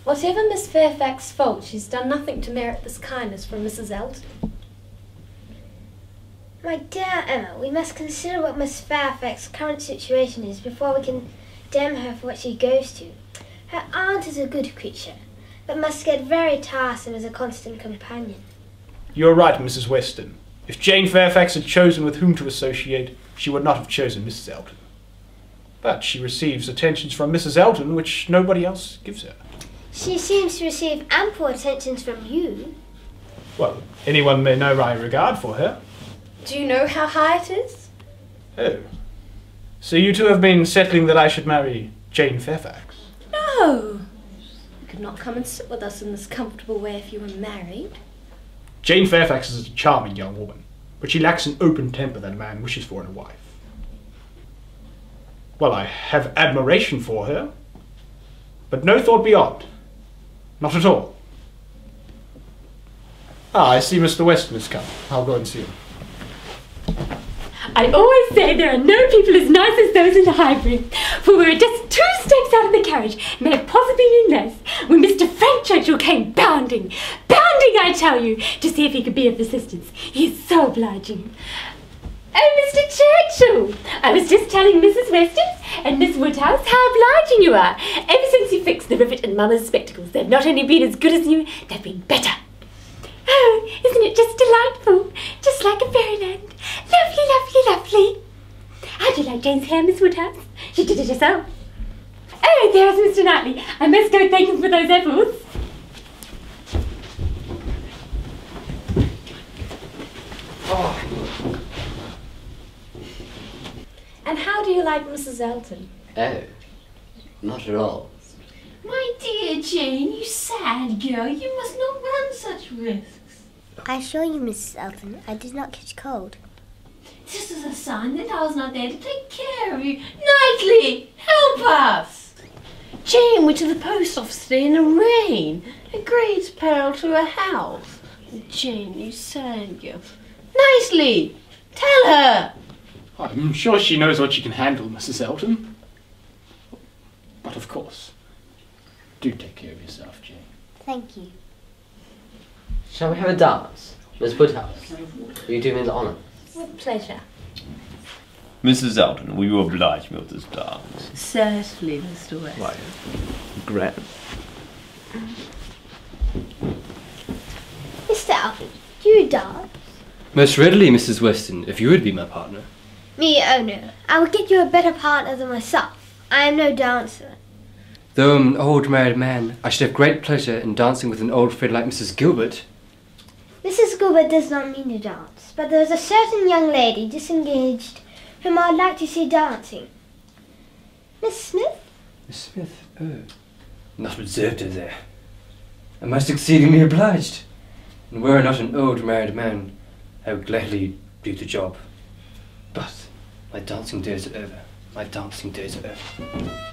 Whatever Miss Fairfax's fault, she's done nothing to merit this kindness from Mrs. Elton. My dear Emma, we must consider what Miss Fairfax's current situation is before we condemn her for what she goes to. Her aunt is a good creature, but must get very tiresome as a constant companion. You're right, Mrs. Weston. If Jane Fairfax had chosen with whom to associate, she would not have chosen Mrs. Elton. But she receives attentions from Mrs. Elton which nobody else gives her. She seems to receive ample attentions from you. Well, anyone may know my regard for her. Do you know how high it is? Oh. So you two have been settling that I should marry Jane Fairfax? No. You could not come and sit with us in this comfortable way if you were married. Jane Fairfax is a charming young woman, but she lacks an open temper that a man wishes for in a wife. Well, I have admiration for her, but no thought beyond. Not at all. Ah, I see Mr. Weston has come. I'll go and see him. I always say there are no people as nice as those in the Highbury, for we were just 2 steps out of the carriage, may have possibly been less, when Mr. Frank Churchill came bounding, I tell you, to see if he could be of assistance. He is so obliging. Oh, Mr. Churchill, I was just telling Mrs. Weston and Miss Woodhouse how obliging you are. Ever since you fixed the rivet in Mama's spectacles, they've not only been as good as new, they've been better. Oh, isn't it just delightful? Just like a fairyland. Lovely, lovely, lovely. How do you like Jane's hair, Miss Woodhouse? She did it herself. Oh, there's Mr. Knightley. I must go thank him for those apples. Oh. And how do you like Mrs. Elton? Oh, not at all. My dear Jane, you sad girl, you must not run such risks. I assure you, Mrs. Elton, I did not catch cold. This is a sign that I was not there to take care of you. Knightley, help us! Jane went to the post office today in the rain. A great peril to her health. Jane, you sad girl. Nicely, tell her. I'm sure she knows what she can handle, Mrs. Elton. But of course, do take care of yourself, Jane. Thank you. Shall we have a dance? Miss Woodhouse, will you do me the honour? With pleasure. Mrs. Elton, will you oblige me with this dance? Certainly, Mr. West. Why, grand. Mr. Elton, do you dance? Most readily, Mrs. Weston, if you would be my partner. Me, oh no. I will get you a better partner than myself. I am no dancer. Though I'm an old married man, I should have great pleasure in dancing with an old friend like Mrs. Gilbert. Mrs. Gilbert does not mean to dance, but there is a certain young lady disengaged whom I would like to see dancing. Miss Smith? Miss Smith? Oh, not observed her there. I'm most exceedingly obliged. And were I not an old married man, I would gladly do the job. But my dancing days are over. My dancing days are over.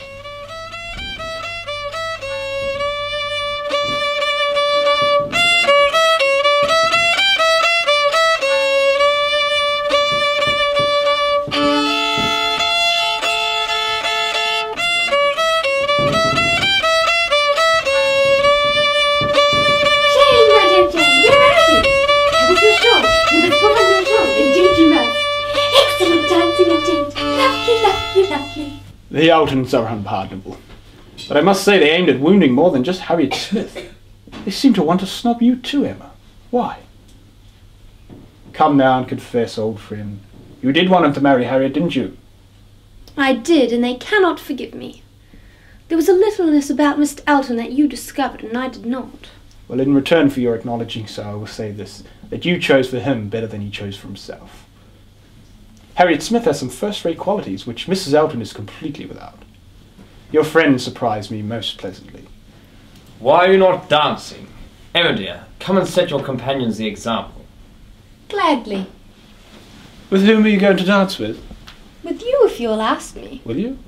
The Eltons are unpardonable. But I must say they aimed at wounding more than just Harriet Smith. They seem to want to snub you too, Emma. Why? Come now and confess, old friend. You did want him to marry Harriet, didn't you? I did, and they cannot forgive me. There was a littleness about Mr. Elton that you discovered, and I did not. Well, in return for your acknowledging so, I will say this, that you chose for him better than he chose for himself. Harriet Smith has some first-rate qualities, which Mrs. Elton is completely without. Your friend surprised me most pleasantly. Why are you not dancing? Emma dear, come and set your companions the example. Gladly. With whom are you going to dance with? With you, if you'll ask me. Will you?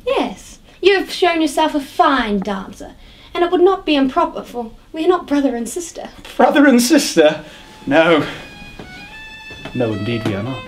Yes. You have shown yourself a fine dancer, and it would not be improper, for we are not brother and sister. Brother and sister? No. No, indeed we are not.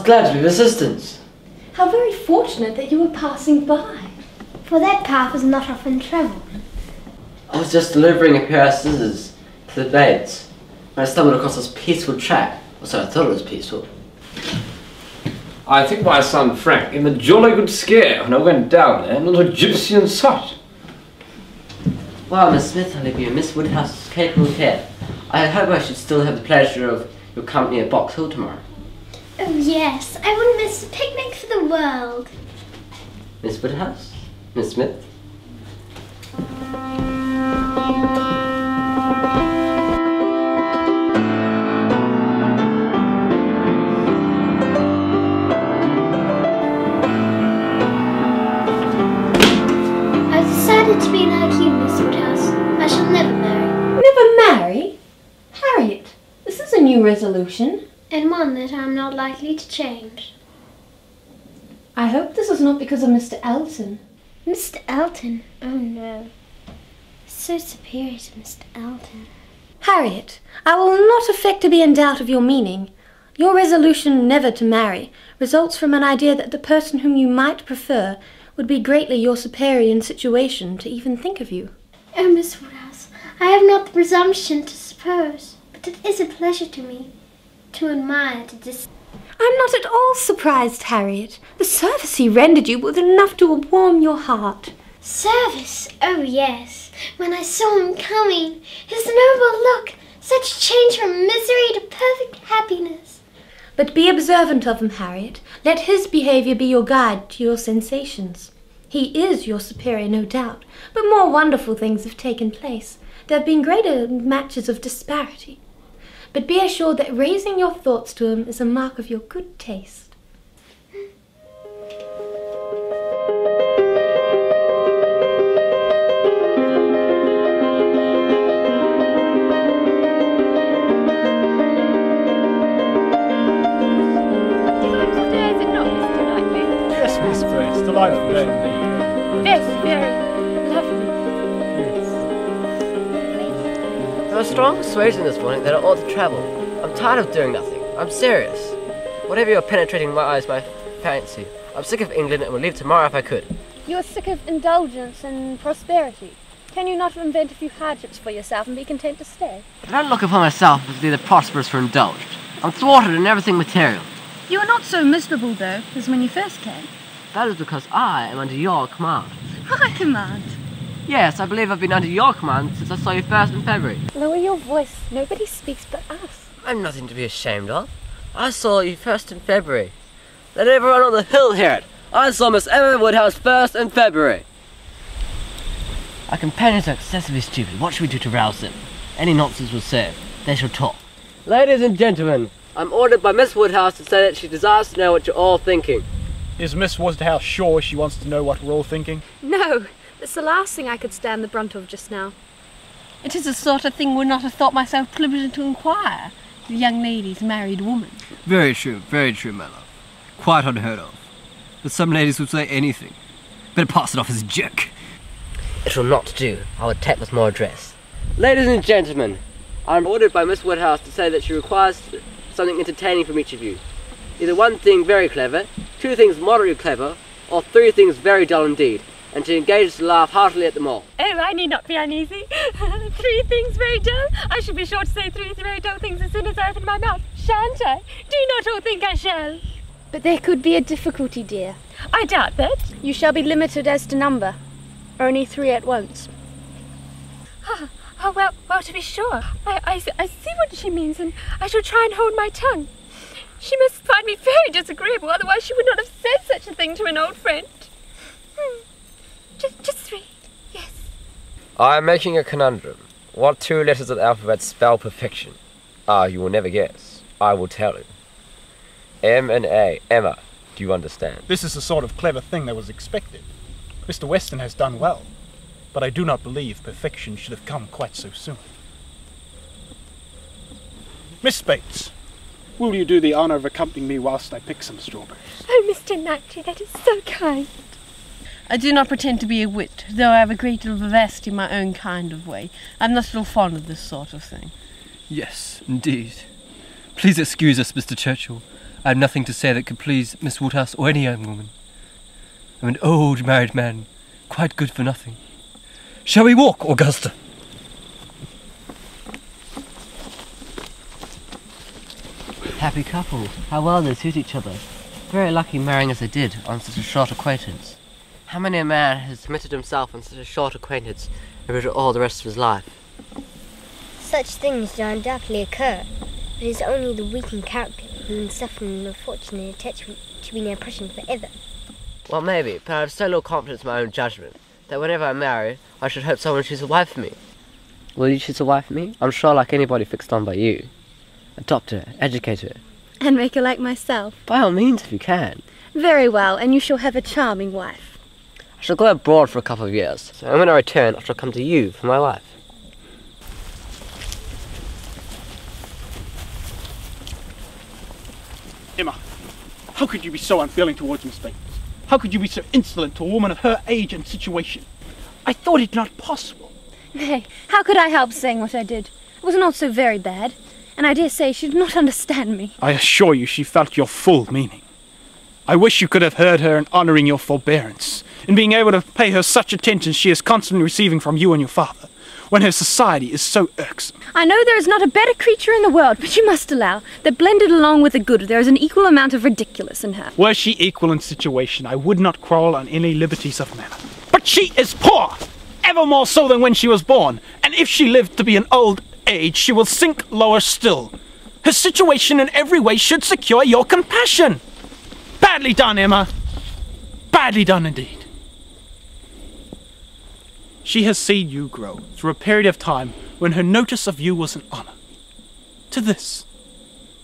glad to be of assistance. How very fortunate that you were passing by. For that path is not often travelled. I was just delivering a pair of scissors to the beds when I stumbled across this peaceful track. Or so I thought it was peaceful. I think my son Frank gave him a jolly good scare when I went down there, not a gypsy in sight. Well, Miss Smith, I leave you in Miss Woodhouse's capable care. I hope I should still have the pleasure of your company at Box Hill tomorrow. Oh yes, I wouldn't miss a picnic for the world. Miss Woodhouse? Miss Smith? I've decided to be like you, Miss Woodhouse. I shall never marry. Never marry? Harriet, this is a new resolution. And one that I'm not likely to change. I hope this is not because of Mr. Elton. Mr. Elton? Oh no. So superior to Mr. Elton. Harriet, I will not affect to be in doubt of your meaning. Your resolution never to marry results from an idea that the person whom you might prefer would be greatly your superior in situation to even think of you. Oh, Miss Woodhouse, I have not the presumption to suppose, but it is a pleasure to me to admire, I'm not at all surprised, Harriet. The service he rendered you was enough to warm your heart. Service? Oh, yes. When I saw him coming, his noble look, such change from misery to perfect happiness. But be observant of him, Harriet. Let his behaviour be your guide to your sensations. He is your superior, no doubt, but more wonderful things have taken place. There have been greater matches of disparity. But be assured that raising your thoughts to him is a mark of your good taste. Yes, Miss Grace, delightful day indeed. Yes, very lovely. There was strong persuasion this morning that I ought to travel. I'm tired of doing nothing. I'm serious. Whatever you're penetrating my eyes, my fancy. I'm sick of England and would leave tomorrow if I could. You are sick of indulgence and prosperity. Can you not invent a few hardships for yourself and be content to stay? I don't look upon myself as neither prosperous or indulged. I'm thwarted in everything material. You are not so miserable, though, as when you first came. That is because I am under your command. My command. Yes, I believe I've been under your command since I saw you first in February. Lower your voice. Nobody speaks but us. I'm nothing to be ashamed of. I saw you first in February. Let everyone on the hill hear it. I saw Miss Emma Woodhouse first in February. Our companions are excessively stupid. What should we do to rouse them? Any nonsense will serve. They shall talk. Ladies and gentlemen, I'm ordered by Miss Woodhouse to say that she desires to know what you're all thinking. Is Miss Woodhouse sure she wants to know what we're all thinking? No, that's the last thing I could stand the brunt of just now. It is the sort of thing would not have thought myself privileged to inquire. The young lady's married woman. Very true, my love. Quite unheard of. But some ladies will say anything. Better pass it off as a joke. It will not do. I will attack with more address. Ladies and gentlemen, I'm ordered by Miss Woodhouse to say that she requires something entertaining from each of you. Either one thing very clever, two things moderately clever, or three things very dull indeed, and to engage us to laugh heartily at them all. Oh, I need not be uneasy. 3 things very dull. I shall be sure to say 3 very dull things as soon as I open my mouth. Shan't I? Do you not all think I shall? But there could be a difficulty, dear. I doubt that. You shall be limited as to number. Only 3 at once. Oh, well, to be sure. I see what she means, and I shall try and hold my tongue. She must find me very disagreeable, otherwise she would not have said such a thing to an old friend. Just 3, yes. I am making a conundrum. What 2 letters of the alphabet spell perfection? You will never guess. I will tell you. M and A. Emma, do you understand? This is the sort of clever thing that was expected. Mr. Weston has done well, but I do not believe perfection should have come quite so soon. Miss Bates, will you do the honour of accompanying me whilst I pick some strawberries? Oh, Mr. Knightley, that is so kind. I do not pretend to be a wit, though I have a great deal of vivacity in my own kind of way. I'm not at all fond of this sort of thing. Yes, indeed. Please excuse us, Mr. Churchill. I have nothing to say that could please Miss Woodhouse or any young woman. I'm an old married man, quite good for nothing. Shall we walk, Augusta? Happy couple. How well they suit each other. Very lucky marrying as they did on such a short acquaintance. How many a man has committed himself on such a short acquaintance and regretted all the rest of his life? Such things do undoubtedly occur, but it is only the weak in character who suffer from an unfortunate attachment to be an impression forever. Well, maybe, but I have so little confidence in my own judgment that whenever I marry, I should hope someone chooses a wife for me. Will you choose a wife for me? I'm sure like anybody fixed on by you. Adopt her, educate her. And make her like myself. By all means, if you can. Very well, and you shall have a charming wife. I shall go abroad for a couple of years, so when I return, I shall come to you for my wife. Emma, how could you be so unfeeling towards Miss Bates? How could you be so insolent to a woman of her age and situation? I thought it not possible. Nay, how could I help saying what I did? It was not so very bad, and I dare say she did not understand me. I assure you she felt your full meaning. I wish you could have heard her in honouring your forbearance, in being able to pay her such attention she is constantly receiving from you and your father, when her society is so irksome. I know there is not a better creature in the world, but you must allow that blended along with the good there is an equal amount of ridiculous in her. Were she equal in situation, I would not quarrel on any liberties of manner. But she is poor, ever more so than when she was born, and if she lived to be an old age, she will sink lower still. Her situation in every way should secure your compassion. Badly done, Emma. Badly done indeed. She has seen you grow through a period of time when her notice of you was an honour, to this,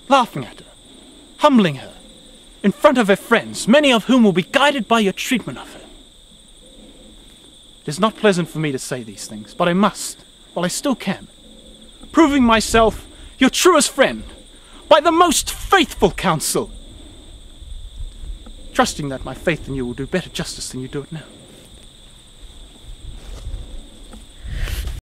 laughing at her, humbling her, in front of her friends, many of whom will be guided by your treatment of her. It is not pleasant for me to say these things, but I must, while I still can, proving myself your truest friend by the most faithful counsel, trusting that my faith in you will do better justice than you do it now.